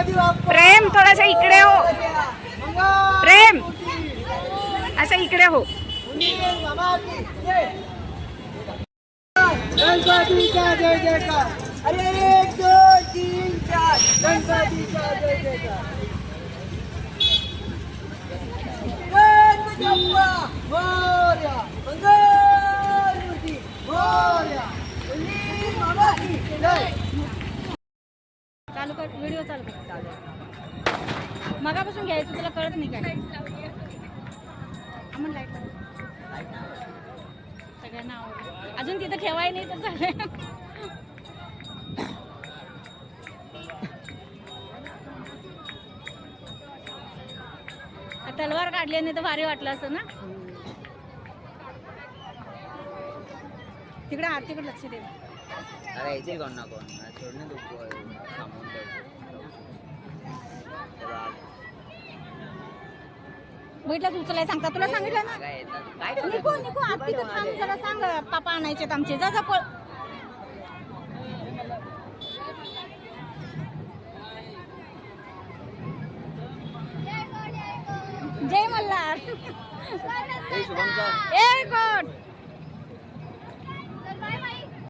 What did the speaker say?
प्रेम थोडासा इकडे हो. प्रेम असं इकडे हो. गणपतीचा जय जयकार. अरे 1 2 3 4 गणपतीचा जय जयकार. गणपती बाप्पा मोरया. मंगलमूर्ती मोरया. गणपती बाप्पाची जय. चालू कर व्हिडिओ चालू कर. मगापासून घ्यायचं तुला कळत नाही काय. आम्हाला लाईट सगळ्यांना आवडलं. अजून तिथं ठेवाय नाही तर झालं. तलवार काढली नाही तर भारी वाटलं असं ना. तिकडे आत तिकडे लक्ष दे. अरे येतील कोण ना कोण सोडणे तू थांबून बैठला उचलाय सांगता तुला सांगितलं ना. निघू निघू आत तिथं थांब जरा सांग पापा आणायचे आमचे जा जा पळ. जय मल्हार. ए कोण